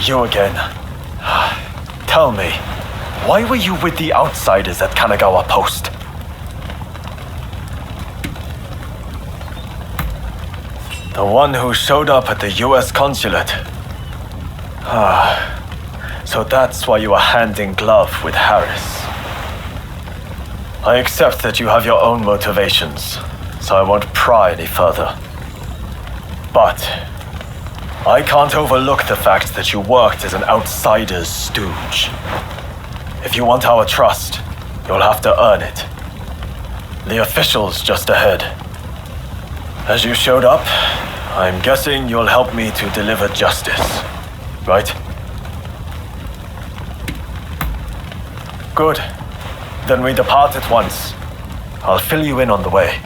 You again. Tell me, why were you with the outsiders at Kanagawa Post? The one who showed up at the US consulate. So that's why you were hand in glove with Harris. I accept that you have your own motivations, so I won't pry any further. But I can't overlook the fact that you worked as an outsider's stooge. If you want our trust, you'll have to earn it. The official's just ahead. As you showed up, I'm guessing you'll help me to deliver justice, right? Good. Then we depart at once. I'll fill you in on the way.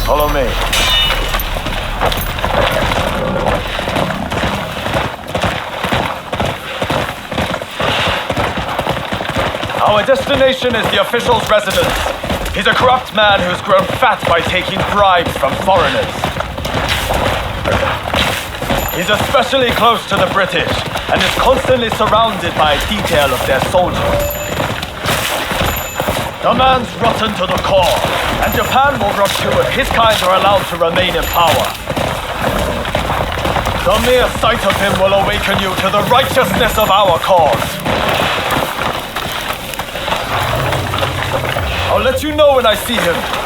Follow me. Our destination is the official's residence. He's a corrupt man who's grown fat by taking bribes from foreigners. He's especially close to the British and is constantly surrounded by a detail of their soldiers. The man's rotten to the core, and Japan will rush to it. His kind are allowed to remain in power. The mere sight of him will awaken you to the righteousness of our cause. I'll let you know when I see him.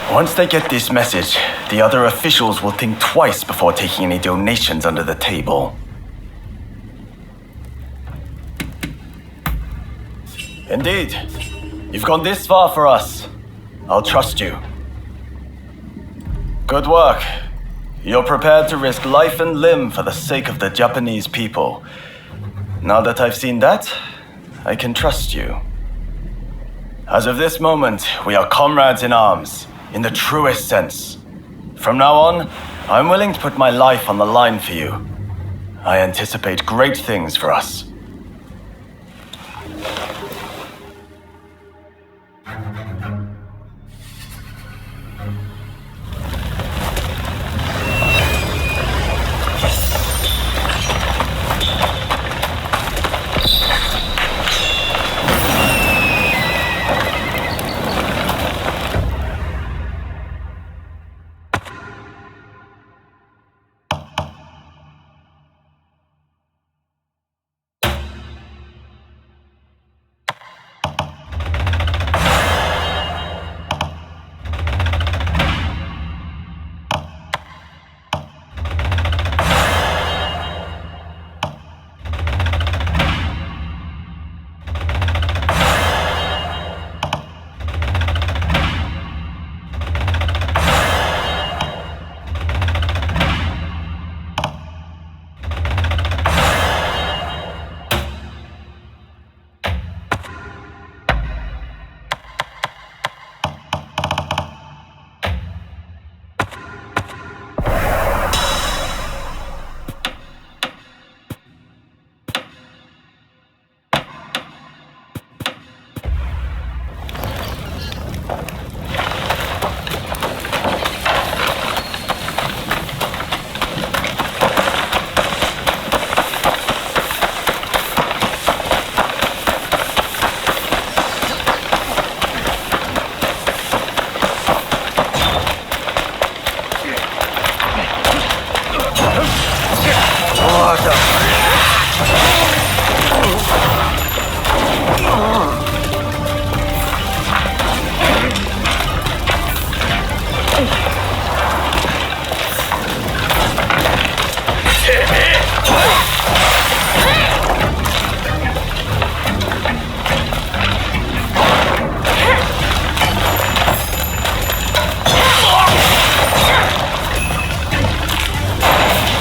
Once they get this message, the other officials will think twice before taking any donations under the table. Indeed. You've gone this far for us. I'll trust you. Good work. You're prepared to risk life and limb for the sake of the Japanese people. Now that I've seen that, I can trust you. As of this moment, we are comrades in arms. In the truest sense. From now on, I'm willing to put my life on the line for you. I anticipate great things for us.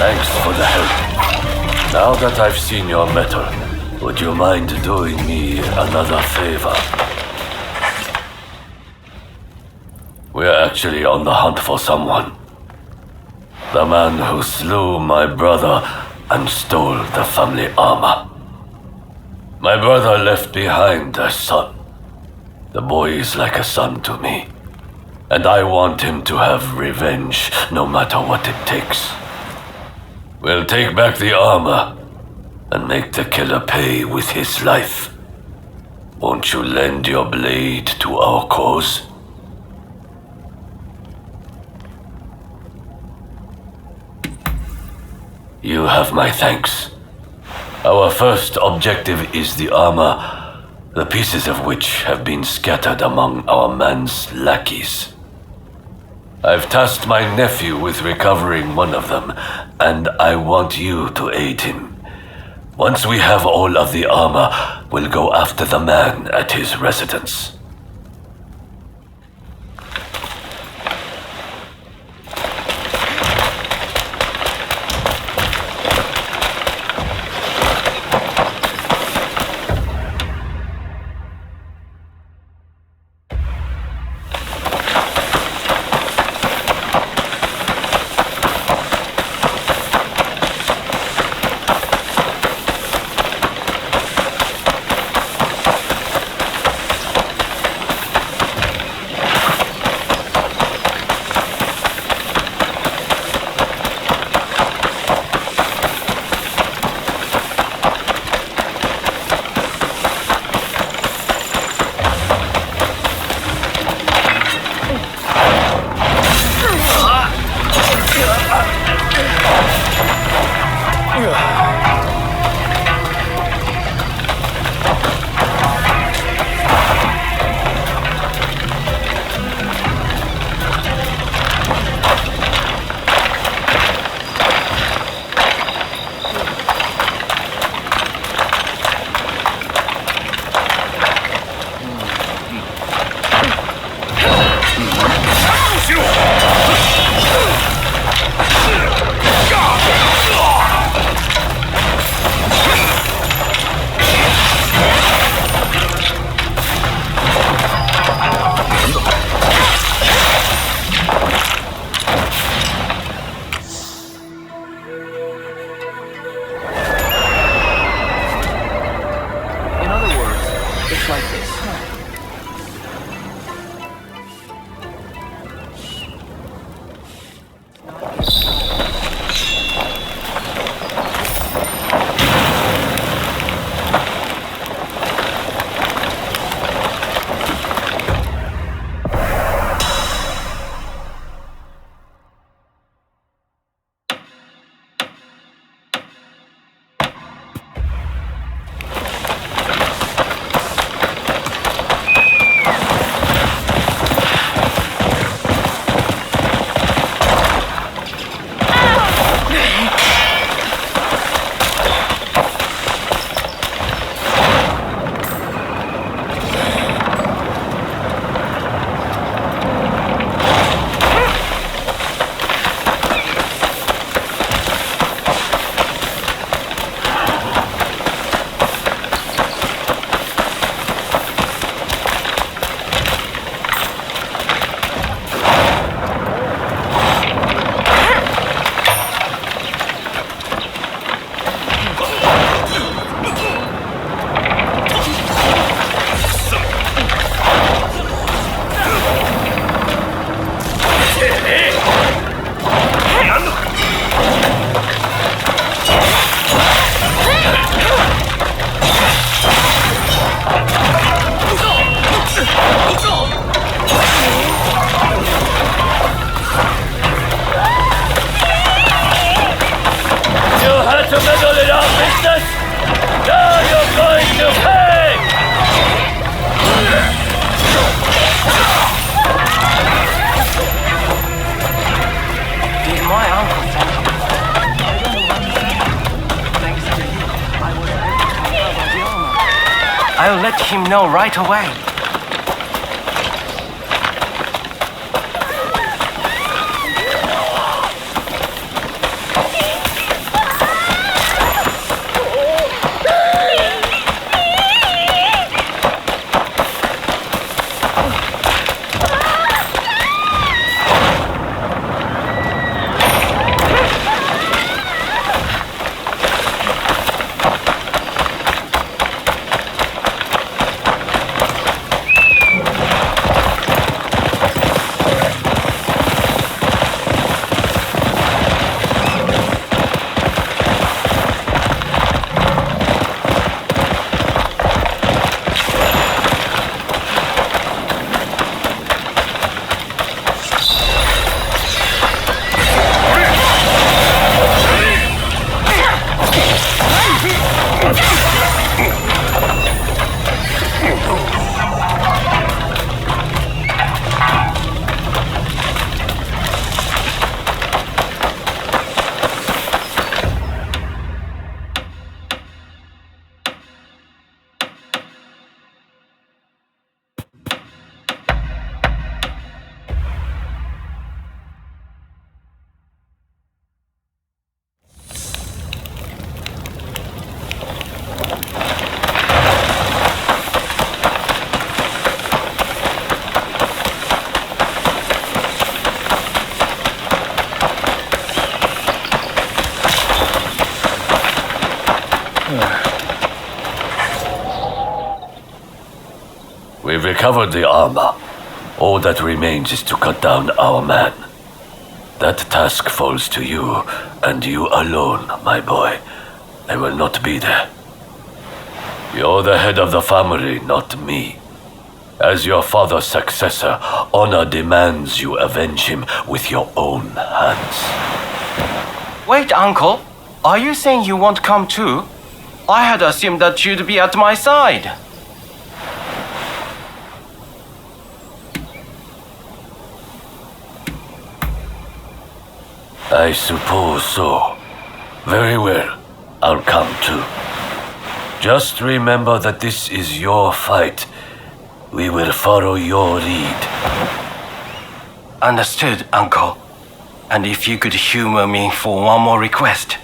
Thanks for the help. Now that I've seen your metal, would you mind doing me another favor? We're actually on the hunt for someone. The man who slew my brother and stole the family armor. My brother left behind a son. The boy is like a son to me. And I want him to have revenge, no matter what it takes. We'll take back the armor and make the killer pay with his life. Won't you lend your blade to our cause? You have my thanks. Our first objective is the armor, the pieces of which have been scattered among our man's lackeys. I've tasked my nephew with recovering one of them, and I want you to aid him. Once we have all of the armor, we'll go after the man at his residence. I'll let him know right away. recovered the armor. All that remains is to cut down our man. That task falls to you, and you alone, my boy. I will not be there. You're the head of the family, not me. As your father's successor, honor demands you avenge him with your own hands. Wait, Uncle. Are you saying you won't come too? I had assumed that you'd be at my side. I suppose so. Very well. I'll come too. Just remember that this is your fight. We will follow your lead. Understood, Uncle. And if you could humor me for one more request,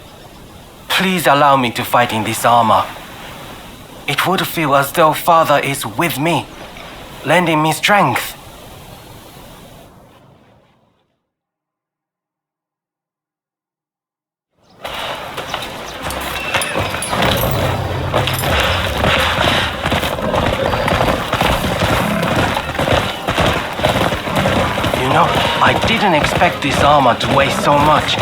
please allow me to fight in this armor. It would feel as though Father is with me, lending me strength. I didn't expect this armor to weigh so much,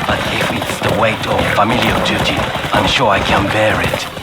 but if it's the weight of familial duty, I'm sure I can bear it.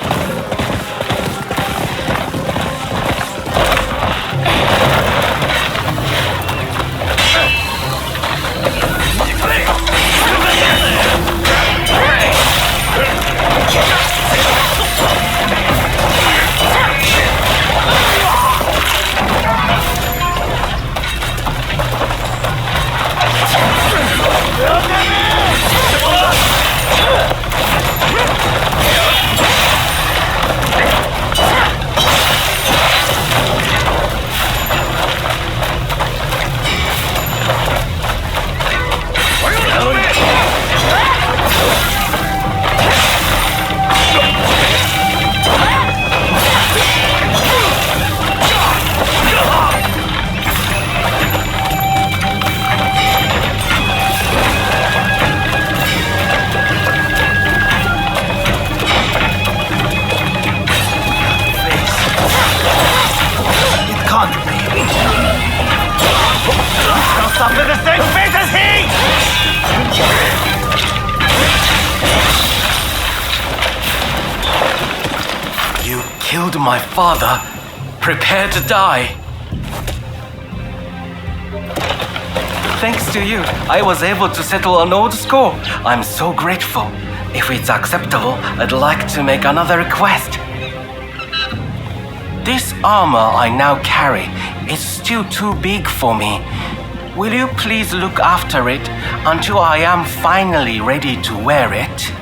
Killed my father. Prepare to die. Thanks to you, I was able to settle an old score. I'm so grateful. If it's acceptable, I'd like to make another request. This armor I now carry is still too big for me. Will you please look after it until I am finally ready to wear it?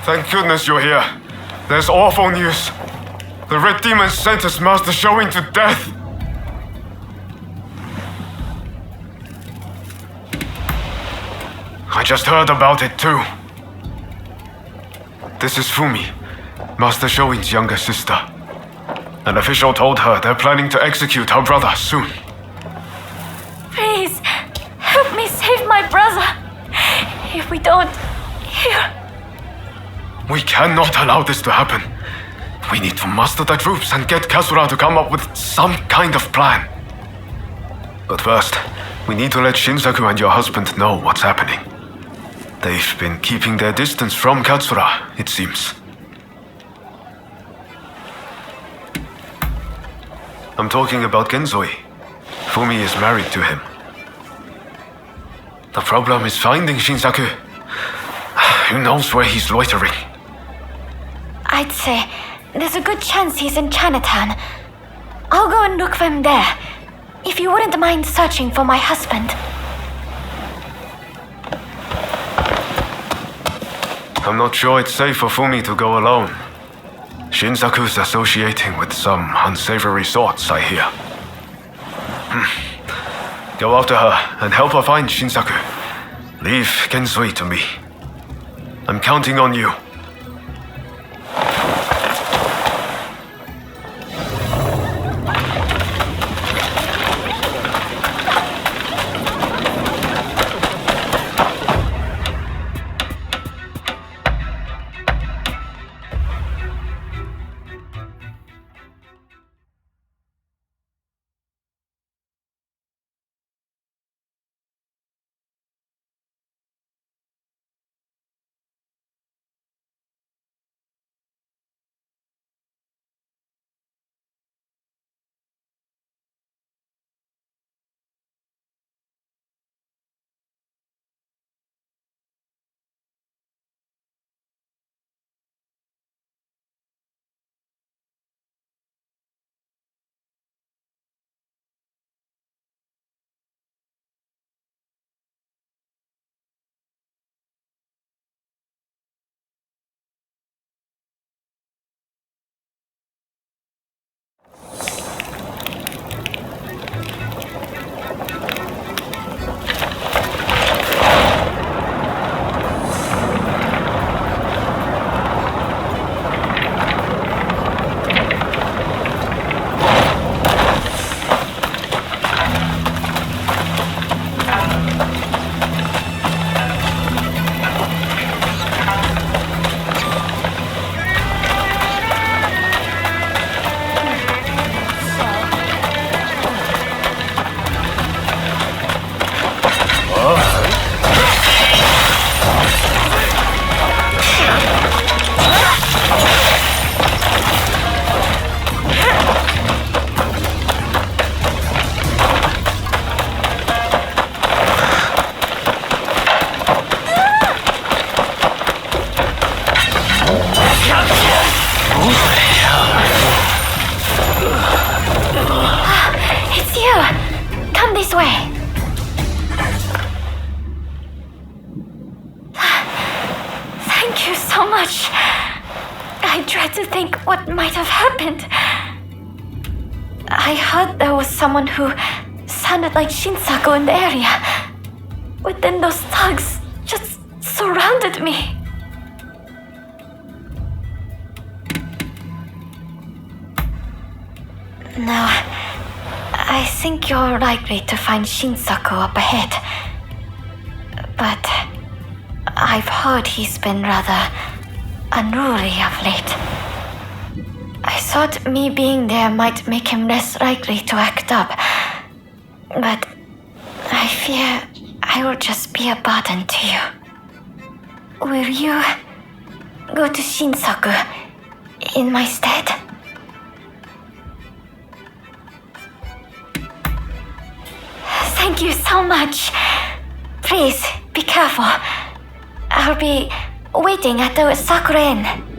Thank goodness you're here. There's awful news. The Red Demon sent his master Showing to death. I just heard about it too. This is Fumi, Master Showing's younger sister. An official told her they're planning to execute her brother soon. Please, help me save my brother. If we don't, here. We cannot allow this to happen. We need to muster the troops and get Kasura to come up with some kind of plan. But first, we need to let Shinsaku and your husband know what's happening. They've been keeping their distance from Katsura, it seems. I'm talking about Genzoi. Fumi is married to him. The problem is finding Shinsaku. Who knows where he's loitering? I'd say there's a good chance he's in Chinatown. I'll go and look for him there. If you wouldn't mind searching for my husband. I'm not sure it's safe for Fumi to go alone. Shinsaku's associating with some unsavory sorts, I hear. Go after her and help her find Shinsaku. Leave Genzui to me. I'm counting on you. Someone who sounded like Shinsaku in the area. But then those thugs just surrounded me. No, I think you're likely to find Shinsaku up ahead. But I've heard he's been rather unruly of late. I thought me being there might make him less likely to act up. But I fear I will just be a burden to you. Will you go to Shinsaku in my stead? Thank you so much. Please, be careful. I'll be waiting at the Sakura Inn.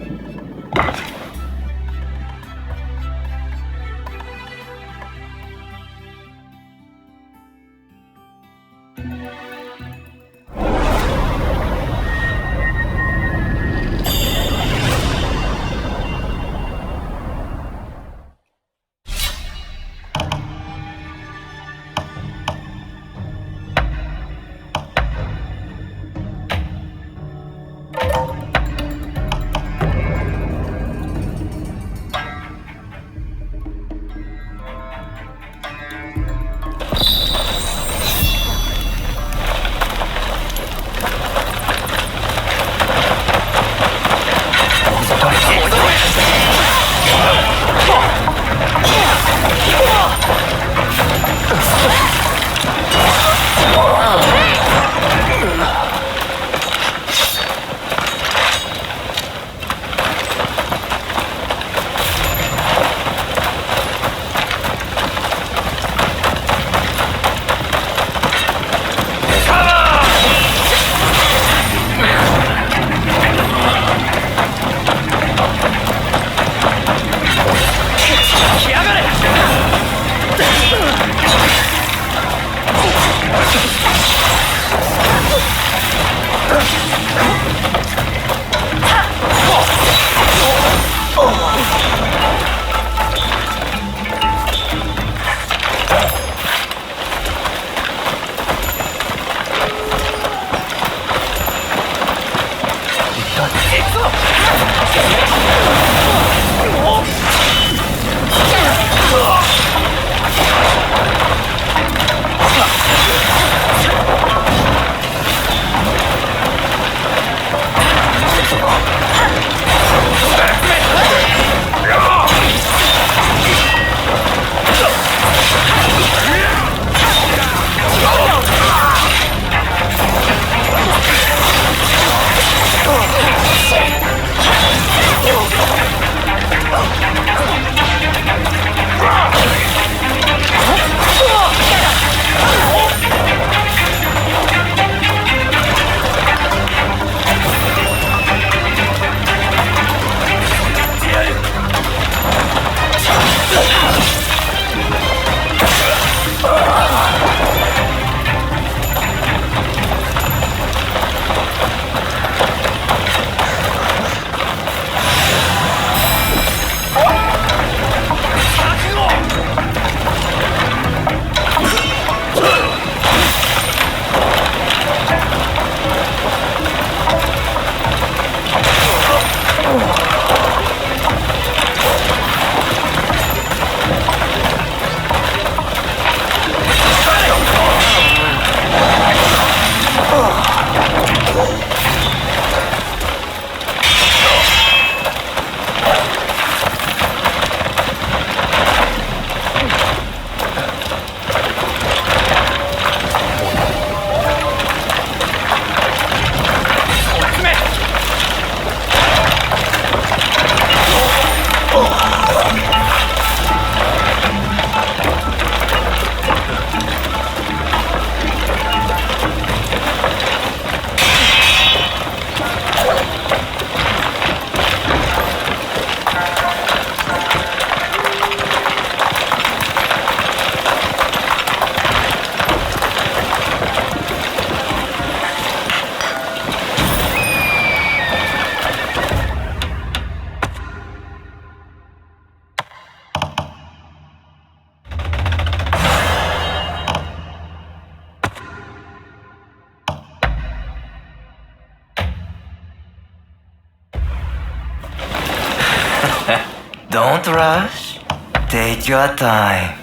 Don't rush. Take your time.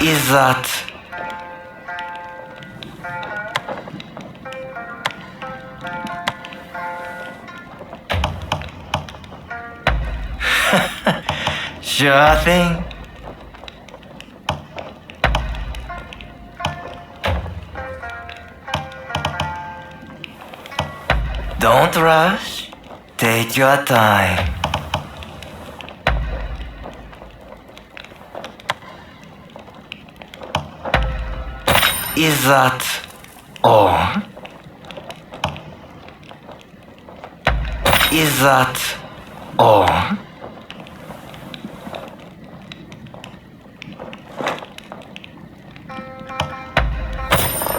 İzzat. Sure thing. Don't rush. Take your time. İzzat. On. İzzat. On.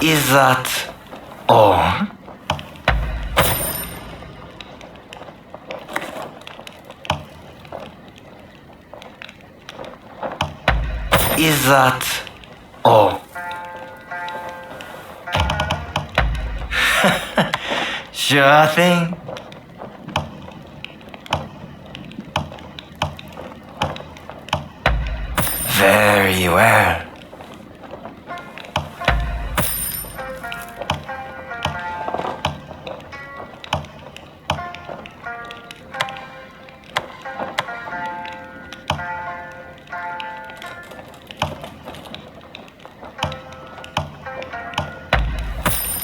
İzzat. On. İzzat. O. Sure thing. Very well.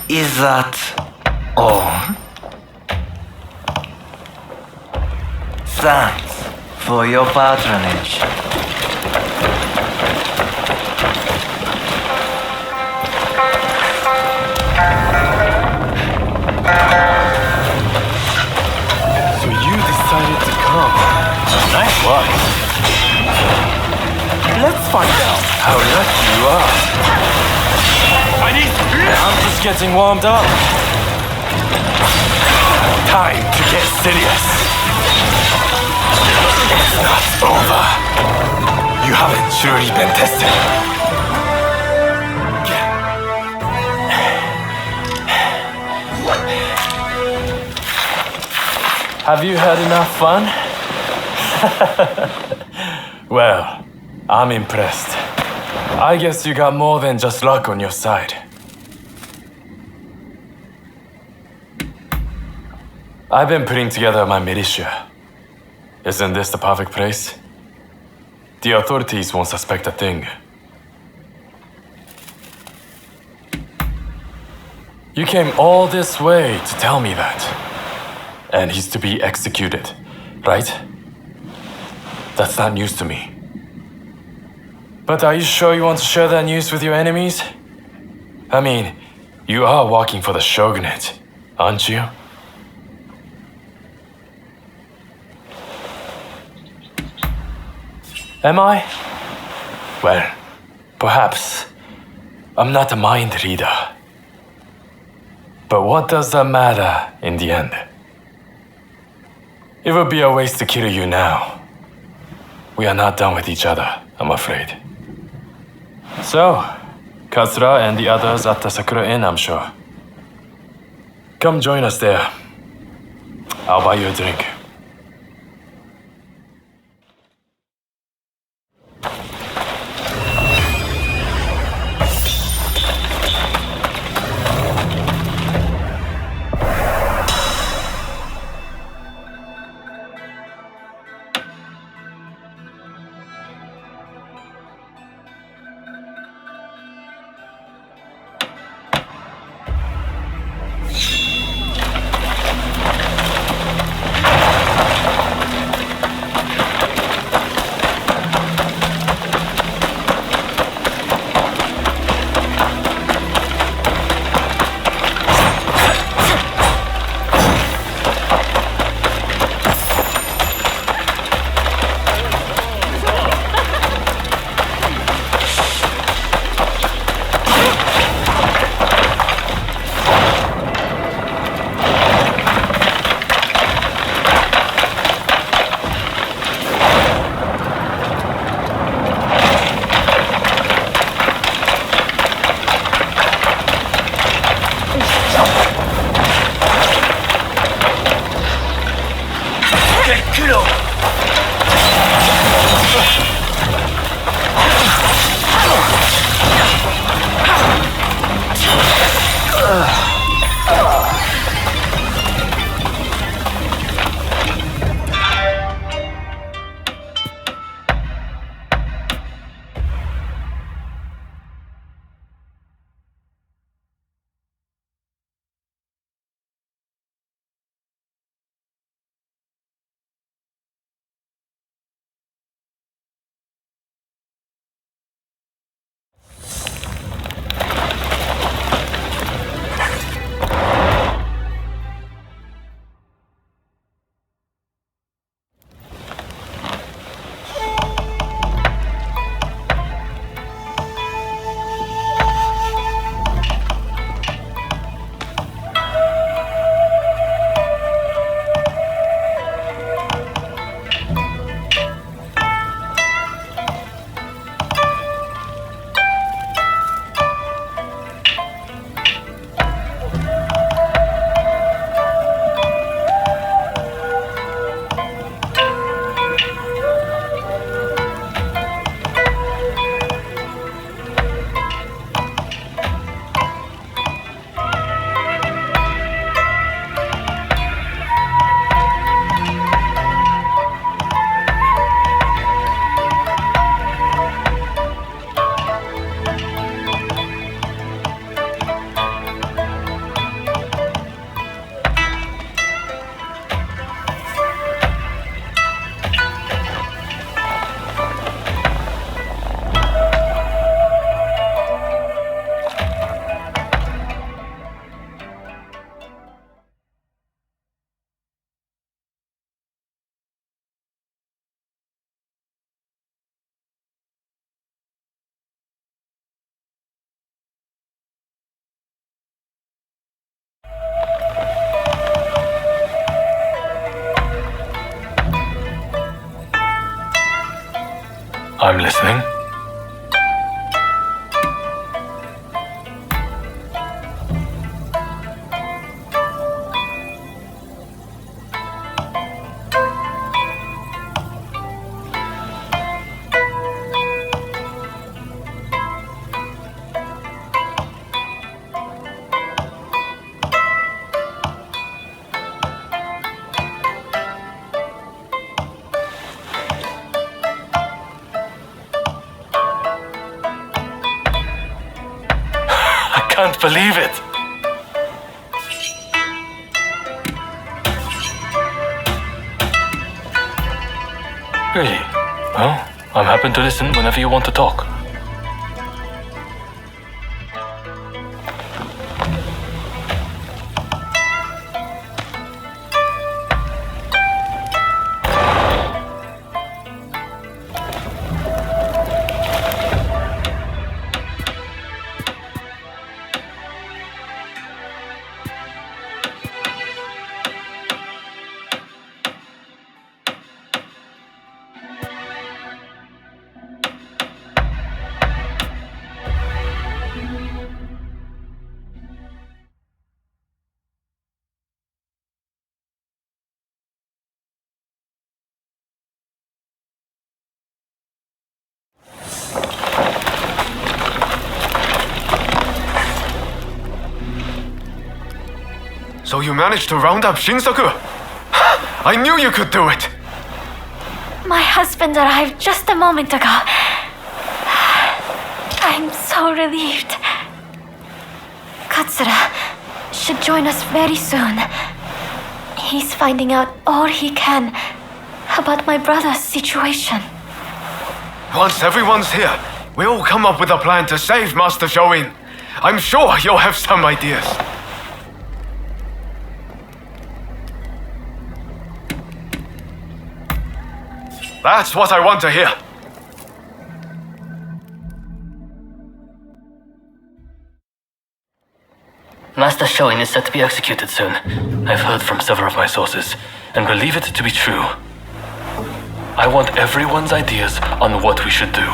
İzzat. On. Thanks for your patronage. So you decided to come. Nice one. Let's find out how lucky you are. I'm just getting warmed up. Time to get serious. It's not over. You haven't truly been tested. Have you had enough fun? Well, I'm impressed. I guess you got more than just luck on your side. I've been putting together my militia. Isn't this the perfect place? The authorities won't suspect a thing. You came all this way to tell me that. And he's to be executed, right? That's not news to me. But are you sure you want to share that news with your enemies? I mean, you are working for the shogunate, aren't you? Am I? Well, perhaps. I'm not a mind reader. But what does that matter in the end? It would be a waste to kill you now. We are not done with each other, I'm afraid. So, Katsura and the others at the Sakura Inn, I'm sure. Come join us there. I'll buy you a drink. I'm listening. I can't believe it. Really? Well, I'm happy to listen whenever you want to talk. So you managed to round up Shinsaku? I knew you could do it! My husband arrived just a moment ago. I'm so relieved. Katsura should join us very soon. He's finding out all he can about my brother's situation. Once everyone's here, we'll come up with a plan to save Master Shoin. I'm sure you'll have some ideas. That's what I want to hear. Master Shoin is set to be executed soon. I've heard from several of my sources, and believe it to be true. I want everyone's ideas on what we should do.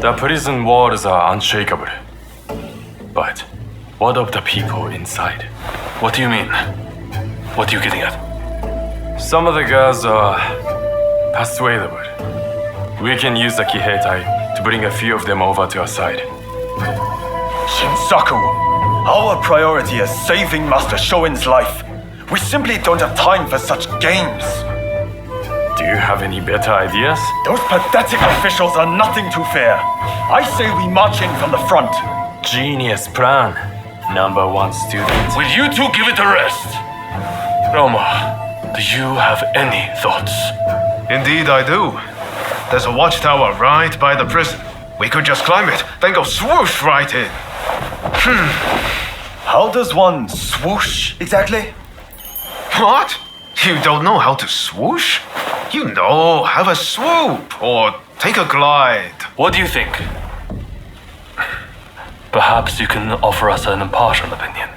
The prison walls are unshakable. But what of the people inside? What do you mean? What are you getting at? Some of the girls are persuadable. We can use the Kiheitai to bring a few of them over to our side. Shinsaku, our priority is saving Master Shoin's life. We simply don't have time for such games. Do you have any better ideas? Those pathetic officials are nothing to fear. I say we march in from the front. Genius plan. Number one student. Will you two give it a rest? Roma, do you have any thoughts? Indeed I do. There's a watchtower right by the prison. We could just climb it, then go swoosh right in. How does one swoosh exactly? What? You don't know how to swoosh? You know, have a swoop or take a glide. What do you think? Perhaps you can offer us an impartial opinion.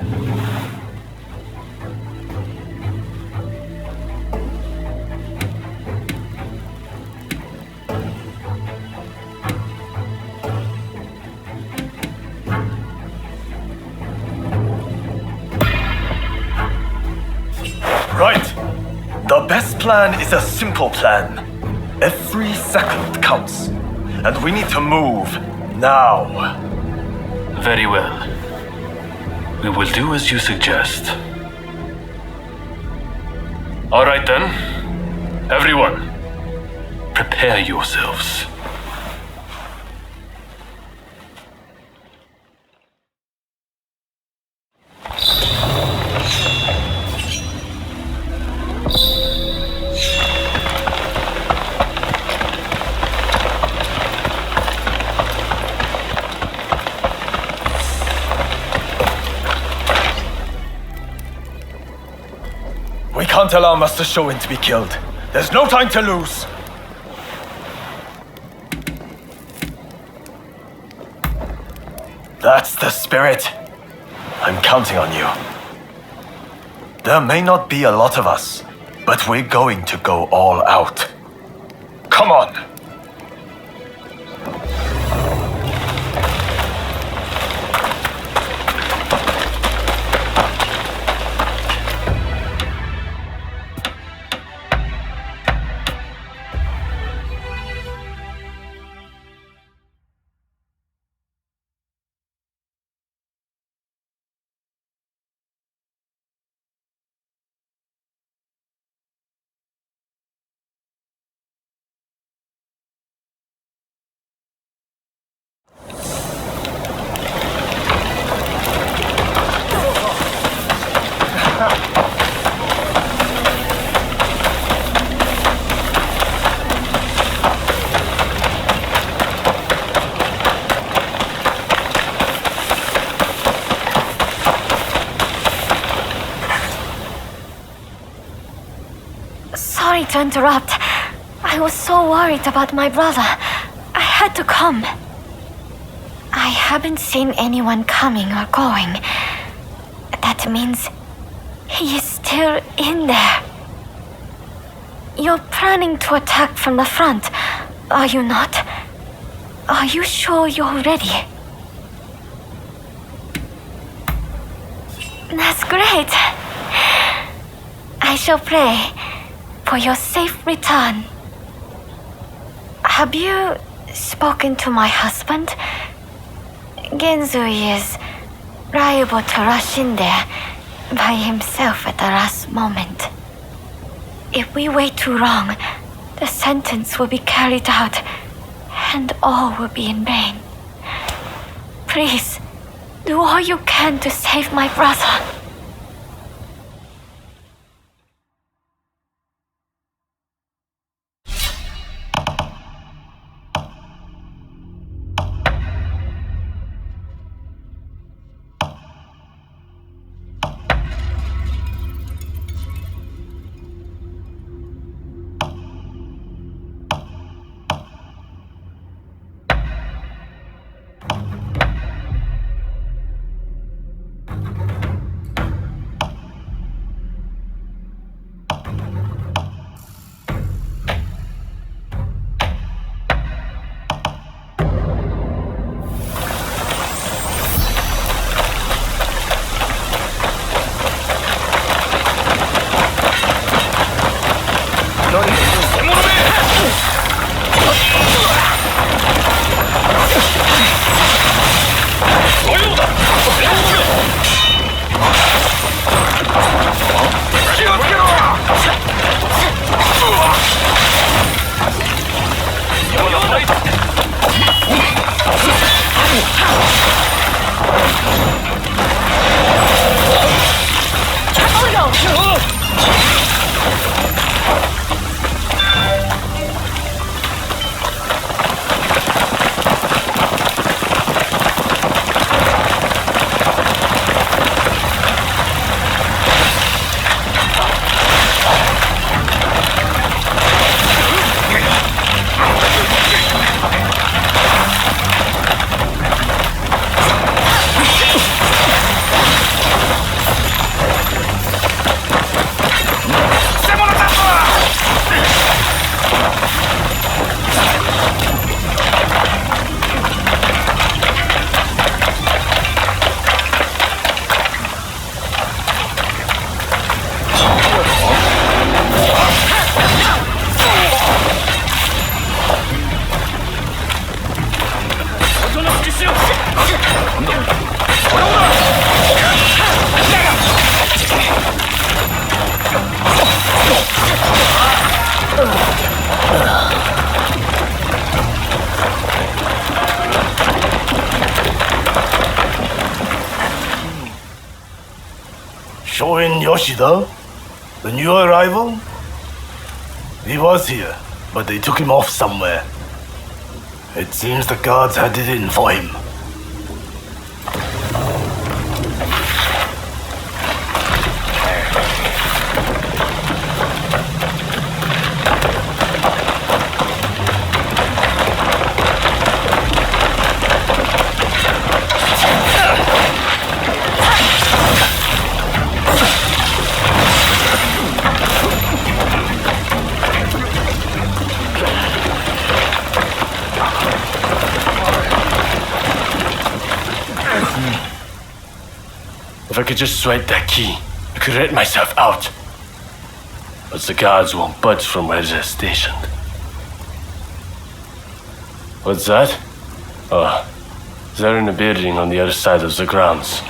Right. The best plan is a simple plan. Every second counts. And we need to move now. Very well. We will do as you suggest. All right then. Everyone, prepare yourselves. We can't allow Master Shoin to be killed. There's no time to lose. That's the spirit. I'm counting on you. There may not be a lot of us, but we're going to go all out. Come on. to interrupt. I was so worried about my brother. I had to come. I haven't seen anyone coming or going. That means he is still in there. You're planning to attack from the front, are you not? Are you sure you're ready? That's great. I shall pray for your safe return. Have you spoken to my husband? Genzui is liable to rush in there by himself at the last moment. If we wait too long, the sentence will be carried out, and all will be in vain. Please, do all you can to save my brother. Shoin Yoshida? The new arrival? He was here, but they took him off somewhere. It seems the guards had it in for him. If I could just swipe that key, I could let myself out. But the guards won't budge from where they're stationed. What's that? Oh, they're in a building on the other side of the grounds.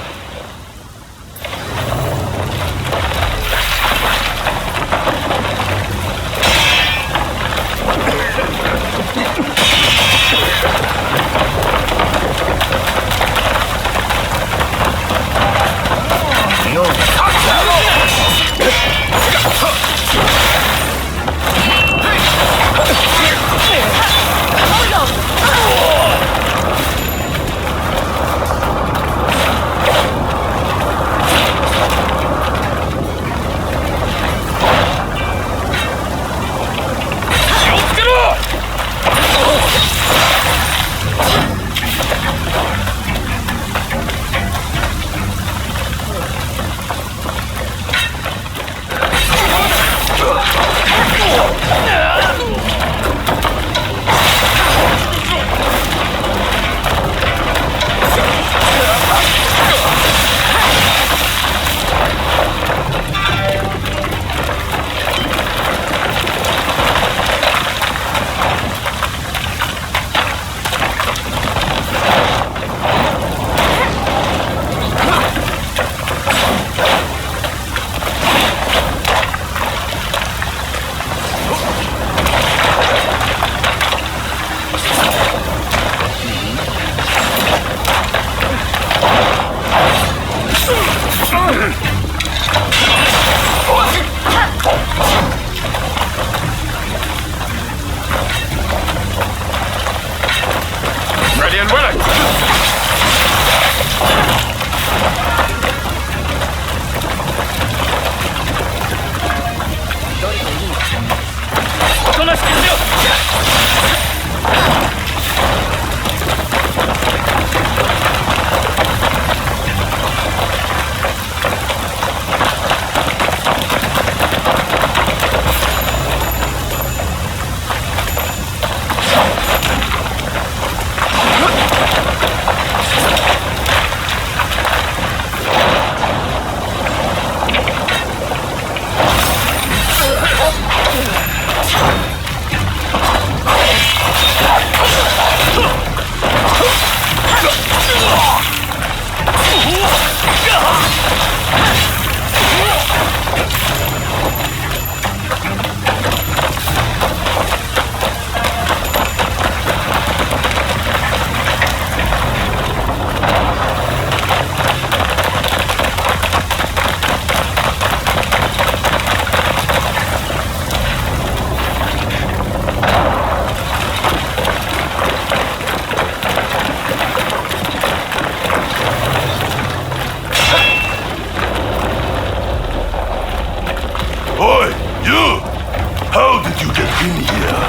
in here.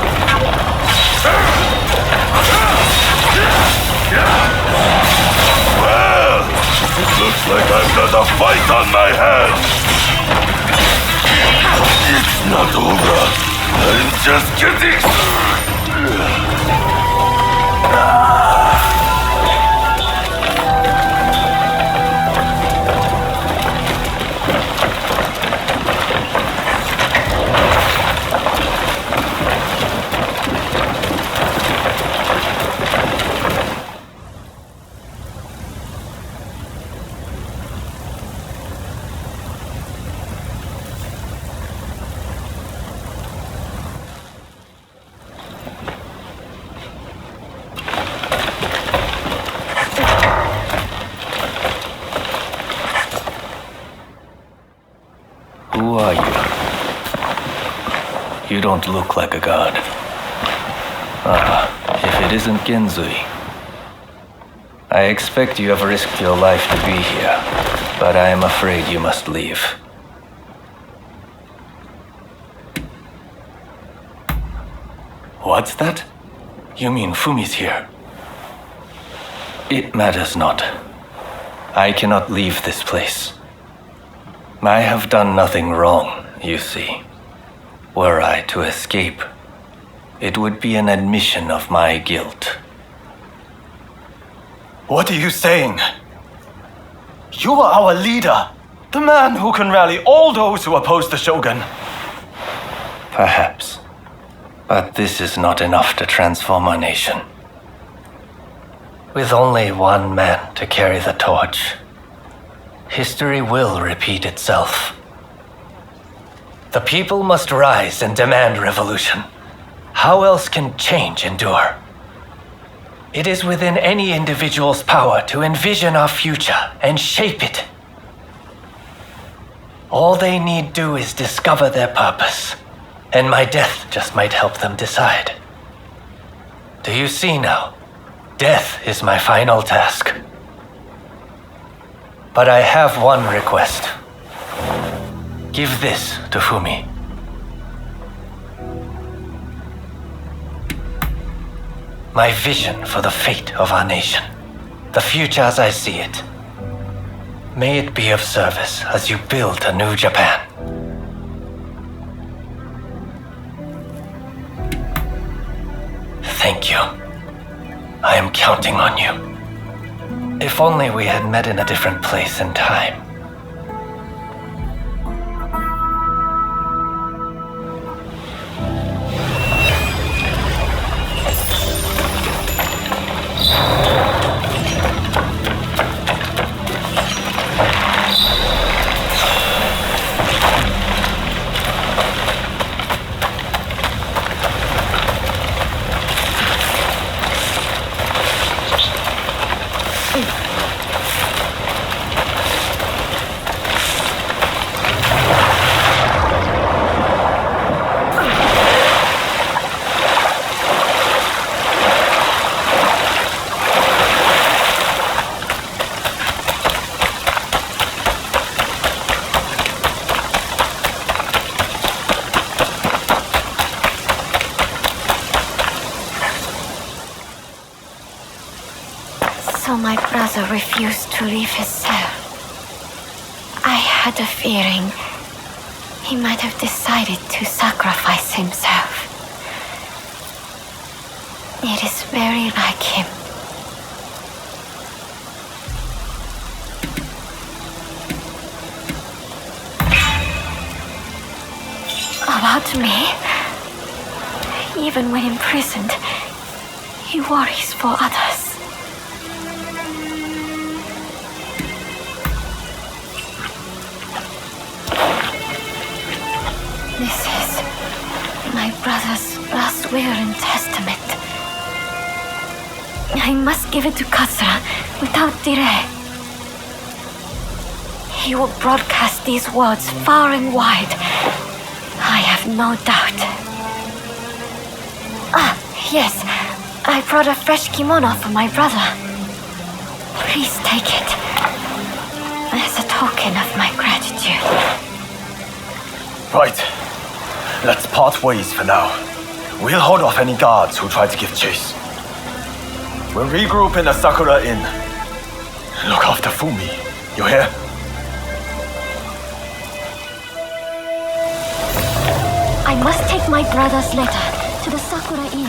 Well, it looks like I've got a fight on my hands. It's not over. I'm just getting... Who are you? You don't look like a god. If it isn't Genzui. I expect you have risked your life to be here, but I am afraid you must leave. What's that? You mean Fumi's here? It matters not. I cannot leave this place. I have done nothing wrong, you see. Were I to escape, it would be an admission of my guilt. What are you saying? You are our leader, the man who can rally all those who oppose the Shogun. Perhaps. But this is not enough to transform our nation. With only one man to carry the torch, history will repeat itself. The people must rise and demand revolution. How else can change endure? It is within any individual's power to envision our future and shape it. All they need do is discover their purpose, and my death just might help them decide. Do you see now? Death is my final task. But I have one request. Give this to Fumi. My vision for the fate of our nation. The future as I see it. May it be of service as you build a new Japan. Thank you. I am counting on you. If only we had met in a different place and time. So my brother refused to leave his cell. I had a feeling he might have decided to sacrifice himself. It is very like him. About me? Even when imprisoned, he worries for others. This is my brother's last will and testament. I must give it to Katsura without delay. He will broadcast these words far and wide. I have no doubt. Ah, yes. I brought a fresh kimono for my brother. Please take it as a token of my gratitude. Right. Let's part ways for now. We'll hold off any guards who try to give chase. We'll regroup in the Sakura Inn. Look after Fumi, you hear? I must take my brother's letter to the Sakura Inn.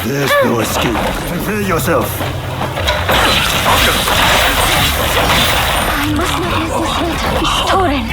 There's no escape. Prepare yourself. I must not let this letter be stolen.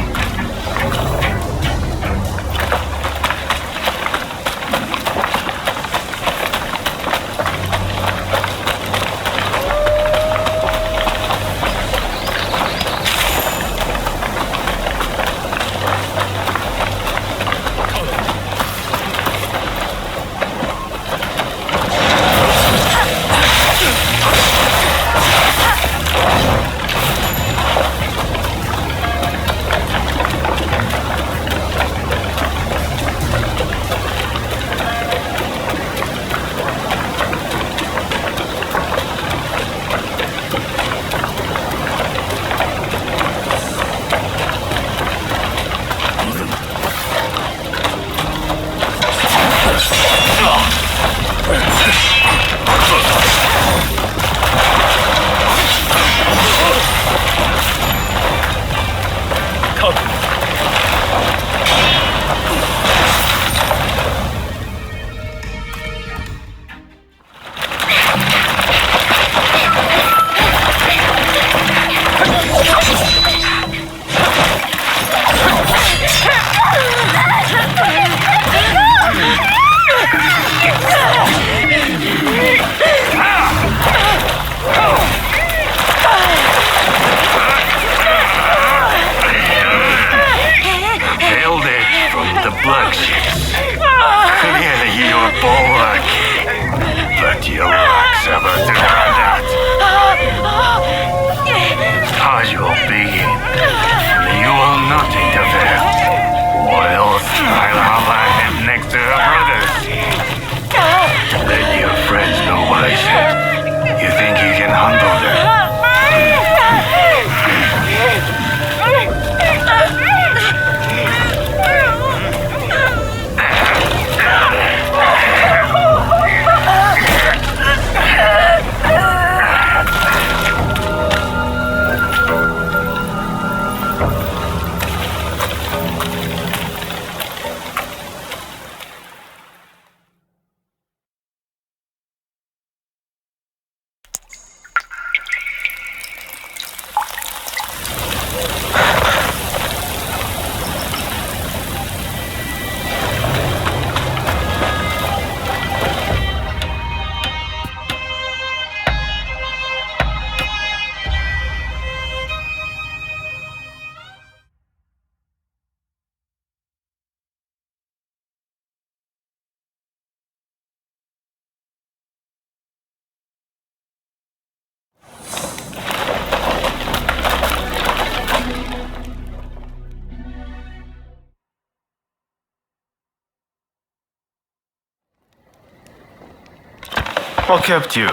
What kept you?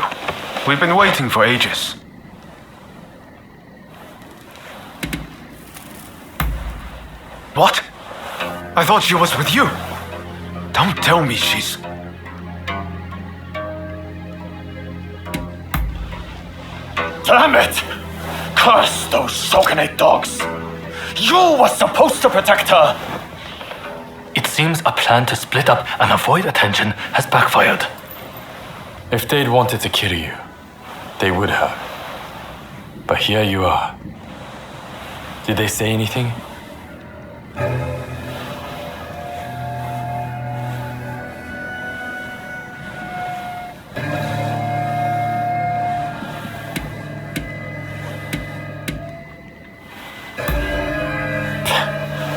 We've been waiting for ages. What? I thought she was with you. Don't tell me she's... Damn it! Curse those Shogunate dogs! You were supposed to protect her! It seems a plan to split up and avoid attention has backfired. If they'd wanted to kill you, they would have. But here you are. Did they say anything?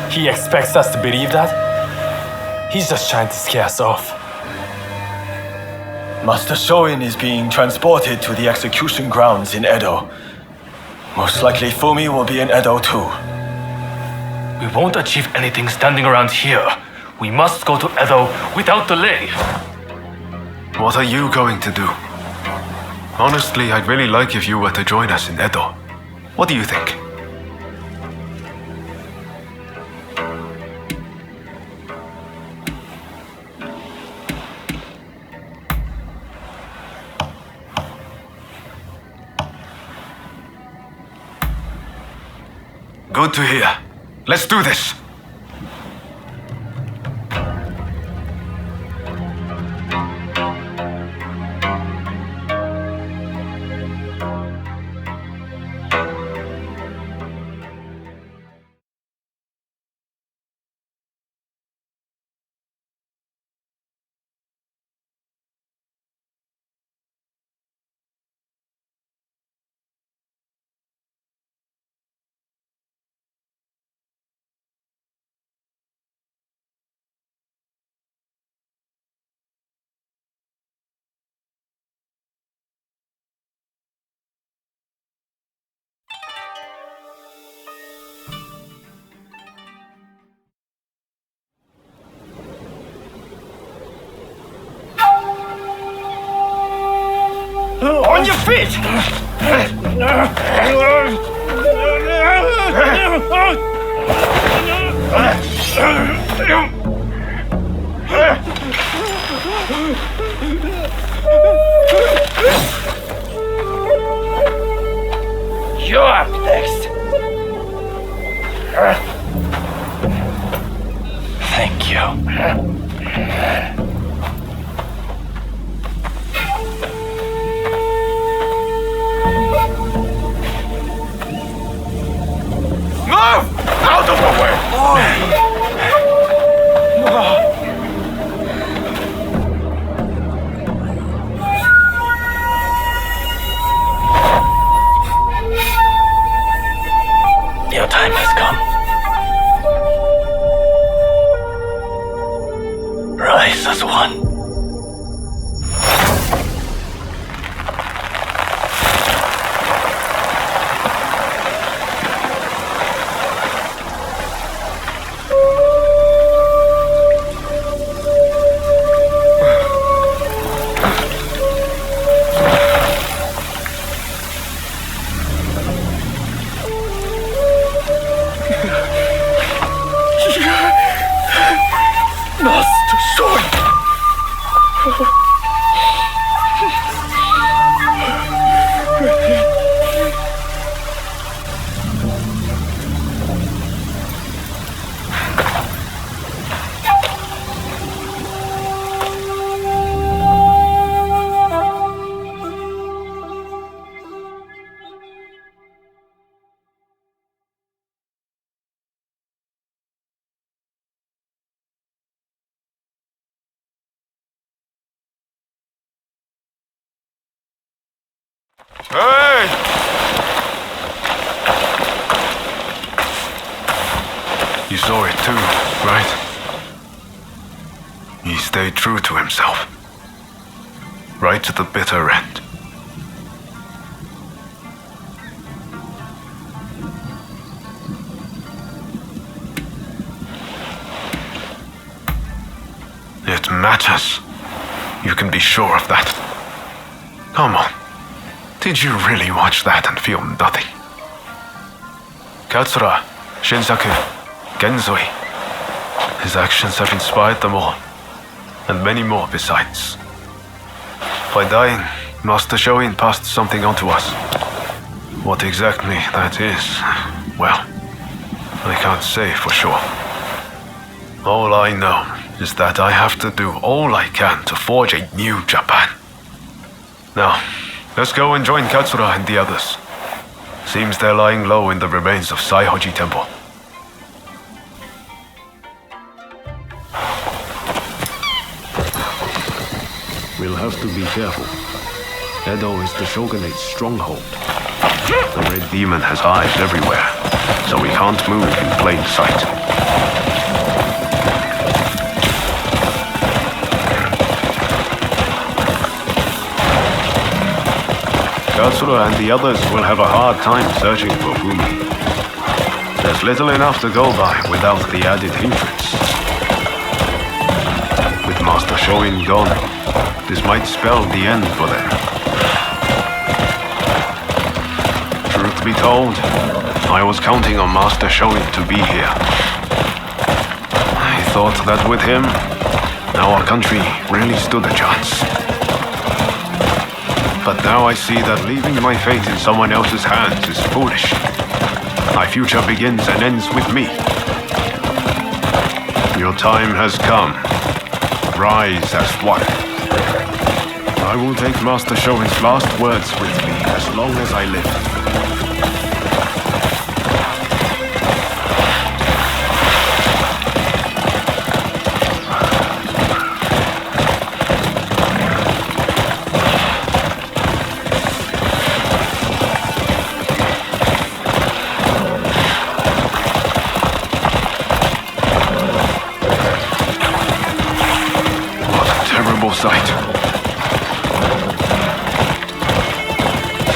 He expects us to believe that? He's just trying to scare us off. Master Shoin is being transported to the execution grounds in Edo. Most likely Fumi will be in Edo too. We won't achieve anything standing around here. We must go to Edo without delay. What are you going to do? Honestly, I'd really like if you were to join us in Edo. What do you think? Good to hear. Let's do this. On your feet! You're up next. Thank you. Move! Out of the way! Your time has come. Rise as one. Hey! You saw it too, right? He stayed true to himself. Right to the bitter end. It matters. You can be sure of that. Come on. Did you really watch that and feel nothing? Katsura, Shinsaku, Genzui. His actions have inspired them all, and many more besides. By dying, Master Shoin passed something on to us. What exactly that is, well, I can't say for sure. All I know is that I have to do all I can to forge a new Japan. Now, let's go and join Katsura and the others. Seems they're lying low in the remains of Saihoji Temple. We'll have to be careful. Edo is the Shogunate's stronghold. The Red Demon has eyes everywhere, so we can't move in plain sight. Katsura and the others will have a hard time searching for Fumi. There's little enough to go by without the added hindrance. With Master Shoin gone, this might spell the end for them. Truth be told, I was counting on Master Shoin to be here. I thought that with him, our country really stood a chance. But now I see that leaving my fate in someone else's hands is foolish. My future begins and ends with me. Your time has come. Rise as one. I will take Master Shoin's last words with me as long as I live. Sight.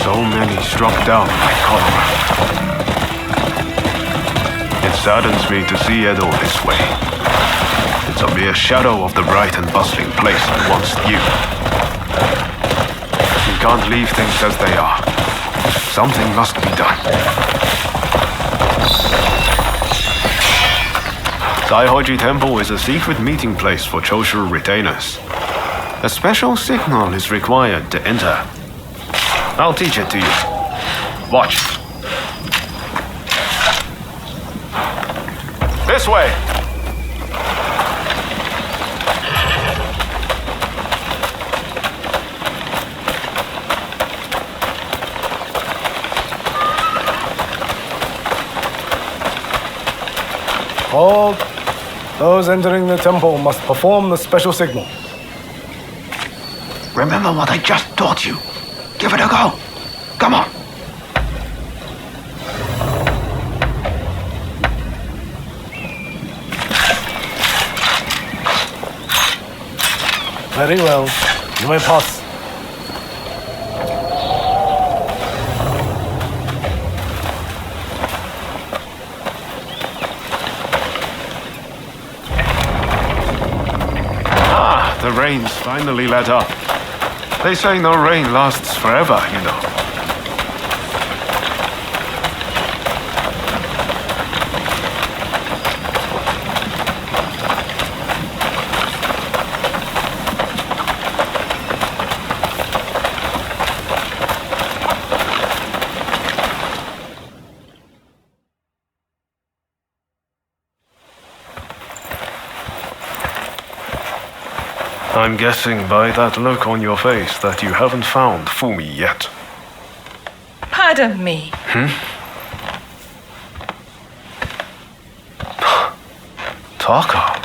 So many struck down by cholera. It saddens me to see Edo this way. It's a mere shadow of the bright and bustling place I once knew. We can't leave things as they are. Something must be done. Daihoji Temple is a secret meeting place for Choshu retainers. A special signal is required to enter. I'll teach it to you. Watch. This way! Hold. Those entering the temple must perform the special signal. Remember what I just taught you. Give it a go. Come on. Very well. You may pass. The rain's finally let up. They say no rain lasts forever, you know. I'm guessing by that look on your face that you haven't found Fumi yet. Pardon me. Taka.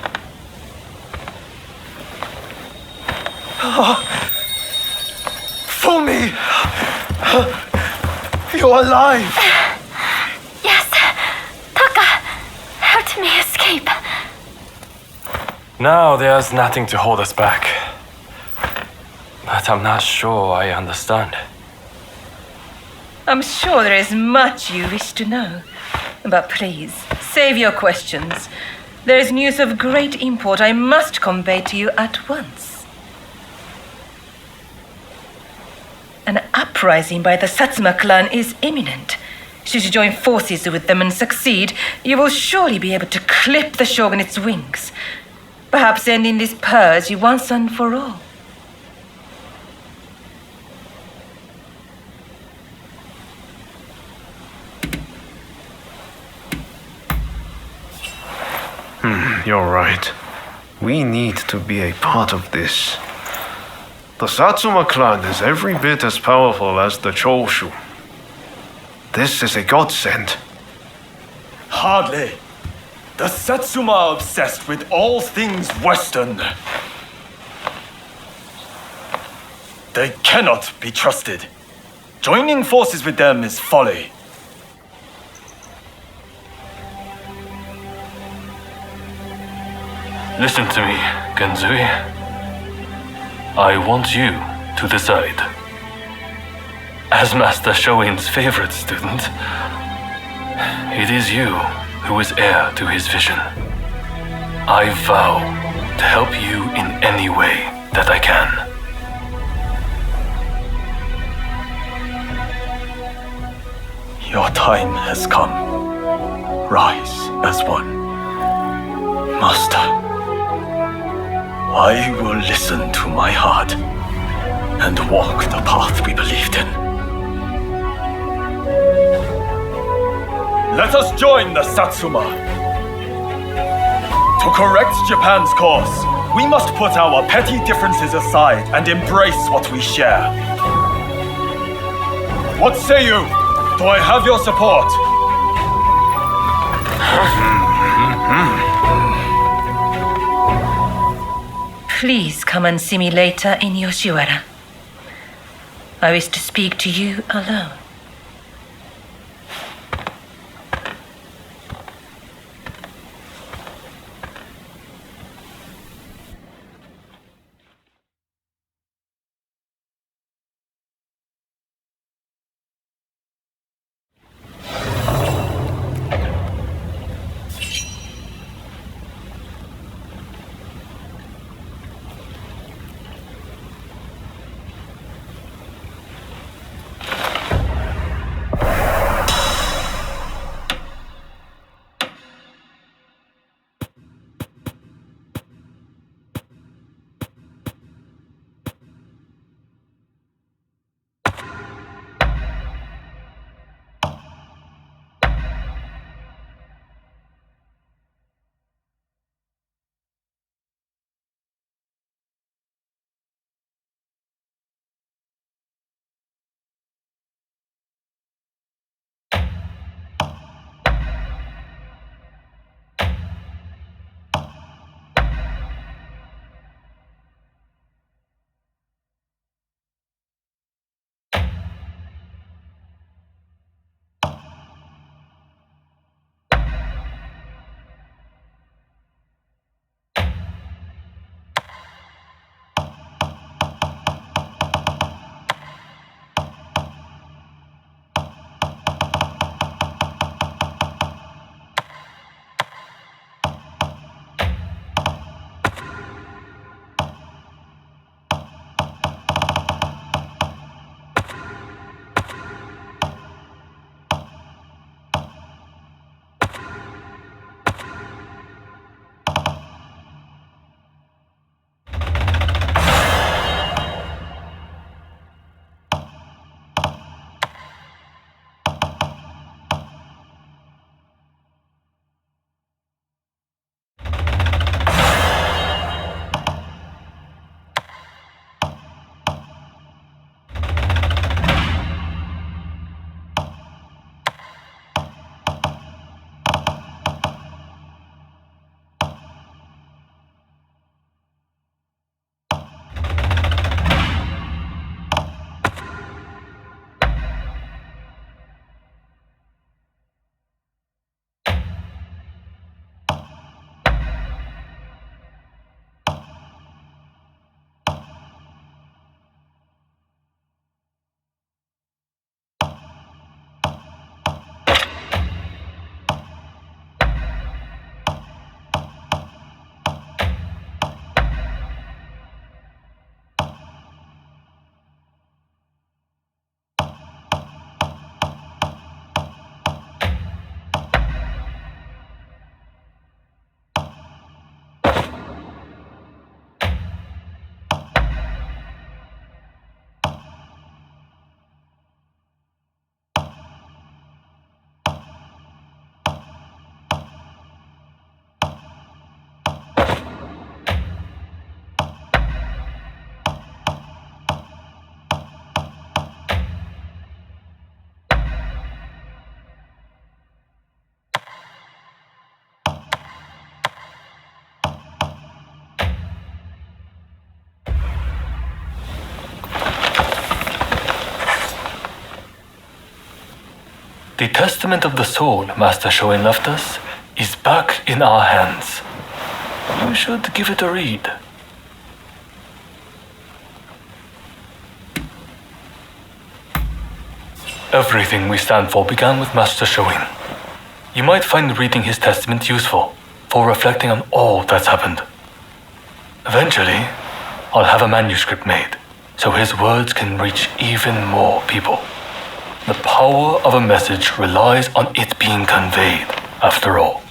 Fumi! You're alive! Yes. Taka helped me escape. Now there's nothing to hold us back. But I'm not sure I understand. I'm sure there is much you wish to know. But please, save your questions. There is news of great import I must convey to you at once. An uprising by the Satsuma clan is imminent. Should you join forces with them and succeed, you will surely be able to clip the shogunate's wings. Perhaps ending this purge once and for all. You're right. We need to be a part of this. The Satsuma clan is every bit as powerful as the Choshu. This is a godsend. Hardly. The Satsuma are obsessed with all things Western. They cannot be trusted. Joining forces with them is folly. Listen to me, Genzui. I want you to decide. as Master Shoin's favorite student, it is you who is heir to his vision. I vow to help you in any way that I can. Your time has come. Rise as one. Master, I will listen to my heart and walk the path we believed in. Let us join the Satsuma. To correct Japan's course, we must put our petty differences aside and embrace what we share. What say you? Do I have your support? Please come and see me later in Yoshiwara. I wish to speak to you alone. The Testament of the Soul Master Shoin left us is back in our hands. You should give it a read. Everything we stand for began with Master Shoin. You might find reading his testament useful for reflecting on all that's happened. Eventually, I'll have a manuscript made so his words can reach even more people. The power of a message relies on it being conveyed, after all.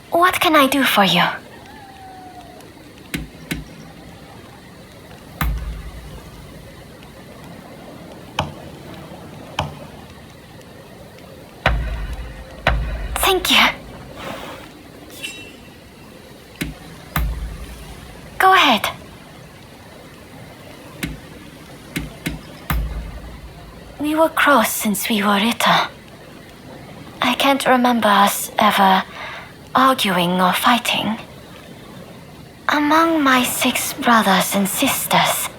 What can I do for you? Thank you. Go ahead. We were close since we were little. I can't remember us ever arguing or fighting. Among my 6 brothers and sisters,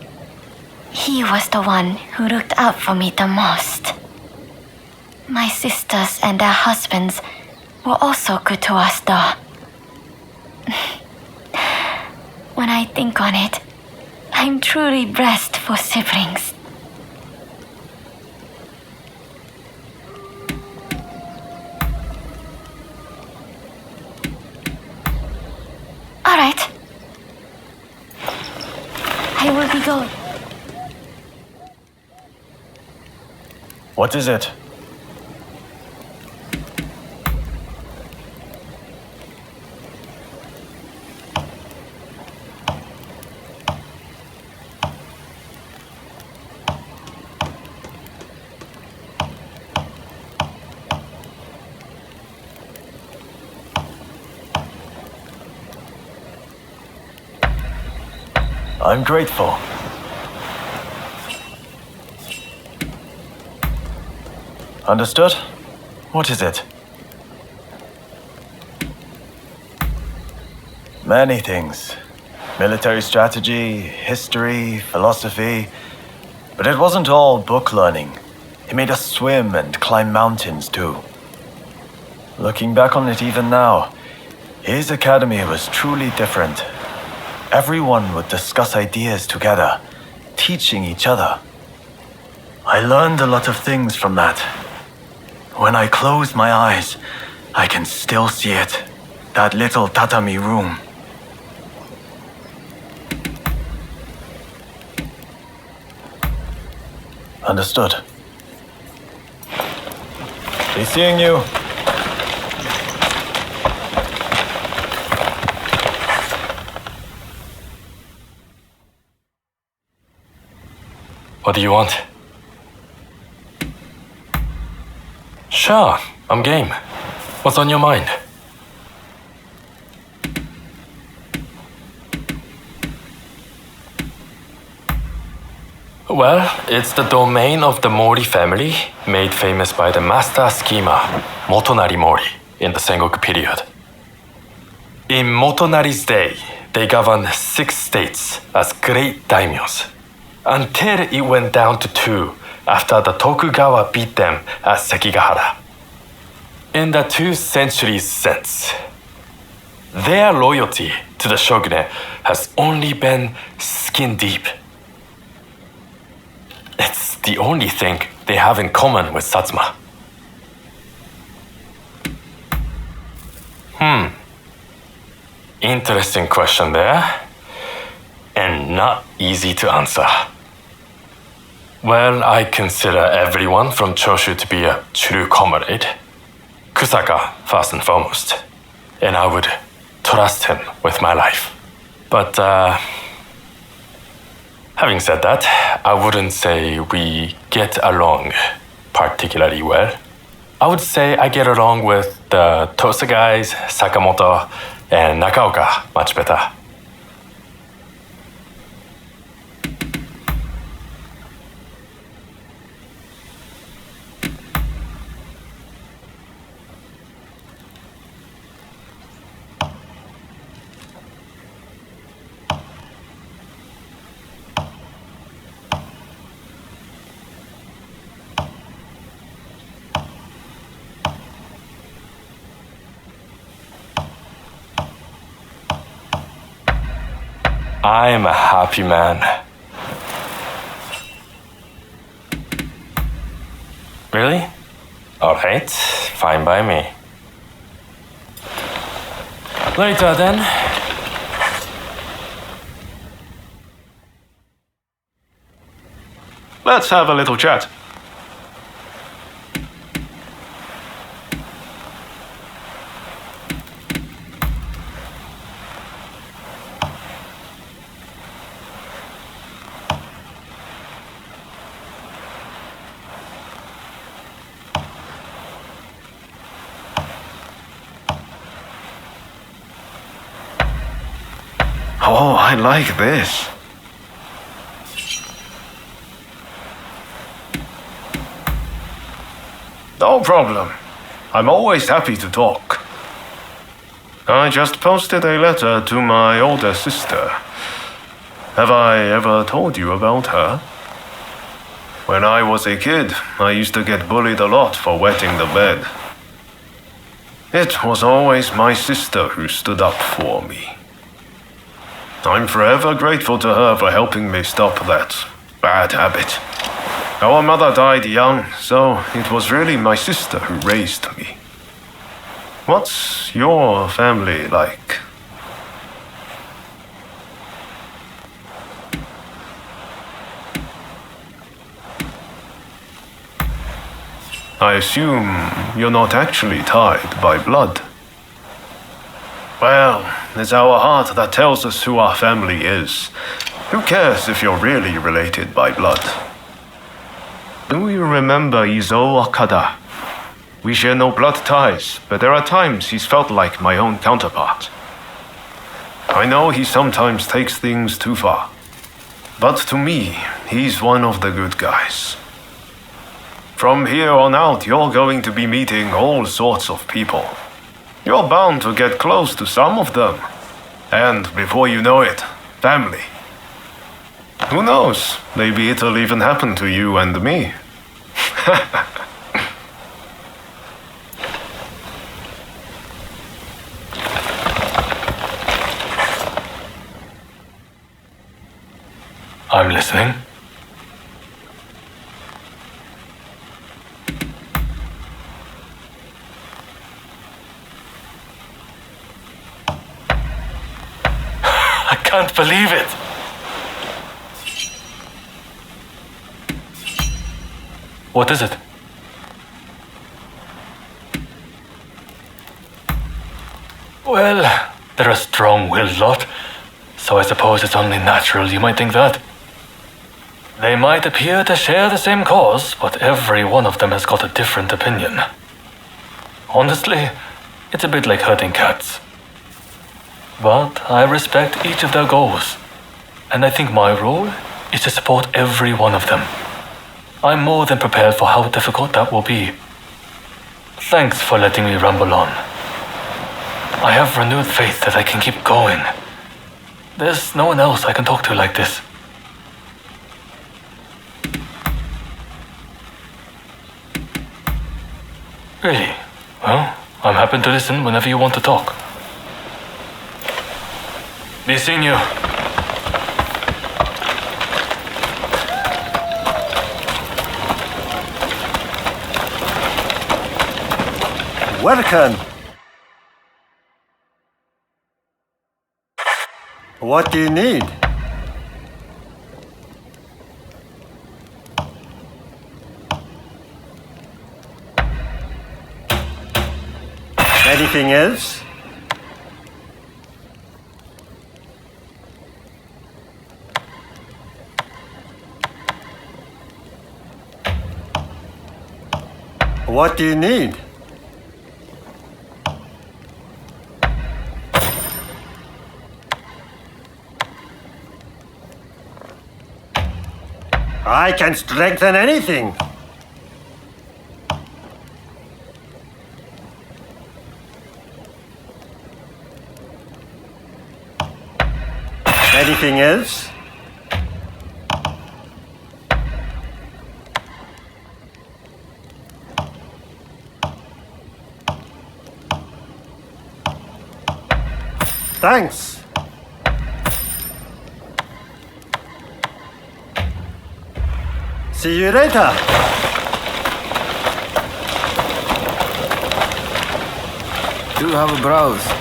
he was the one who looked out for me the most. My sisters and their husbands were also good to us, though. When I think on it, I'm truly blessed for siblings. All right. I will be going. What is it? I'm grateful. Understood? What is it? Many things. Military strategy, history, philosophy. But it wasn't all book learning. He made us swim and climb mountains too. Looking back on it even now, his academy was truly different. Everyone would discuss ideas together, teaching each other. I learned a lot of things from that. When I close my eyes, I can still see it. That little tatami room. Understood. Be seeing you. What do you want? Sure, I'm game. What's on your mind? Well, it's the domain of the Mori family, made famous by the master schemer, Motonari Mori, in the Sengoku period. In Motonari's day, they governed 6 states as great daimyos, until it went down to 2 after the Tokugawa beat them at Sekigahara. In the 2 centuries since, their loyalty to the shogunate has only been skin deep. It's the only thing they have in common with Satsuma. Interesting question there, and not easy to answer. Well, I consider everyone from Choshu to be a true comrade. Kusaka, first and foremost, and I would trust him with my life. But, having said that, I wouldn't say we get along particularly well. I would say I get along with the Tosa guys, Sakamoto, and Nakaoka much better. I'm a happy man. Really? Alright, fine by me. Later then. Let's have a little chat. Oh, I like this. No problem. I'm always happy to talk. I just posted a letter to my older sister. Have I ever told you about her? When I was a kid, I used to get bullied a lot for wetting the bed. It was always my sister who stood up for me. I'm forever grateful to her for helping me stop that bad habit. Our mother died young, so it was really my sister who raised me. What's your family like? I assume you're not actually tied by blood. Well, it's our heart that tells us who our family is. Who cares if you're really related by blood? Do you remember Izo Okada? We share no blood ties, but there are times he's felt like my own counterpart. I know he sometimes takes things too far, but to me, he's one of the good guys. From here on out, you're going to be meeting all sorts of people. You're bound to get close to some of them. And before you know it, family. Who knows? Maybe it'll even happen to you and me. I'm listening. I can't believe it. What is it? Well, they're a strong-willed lot, so I suppose it's only natural you might think that. They might appear to share the same cause, but every one of them has got a different opinion. Honestly, it's a bit like herding cats. But I respect each of their goals, and I think my role is to support every one of them. I'm more than prepared for how difficult that will be. Thanks for letting me ramble on. I have renewed faith that I can keep going, There's no one else I can talk to like this. Really? Well, I'm happy to listen whenever you want to talk. Be seeing you. Welcome. What do you need? Anything else? What do you need? I can strengthen anything. Anything else? Thanks. See you later. Do have a browse.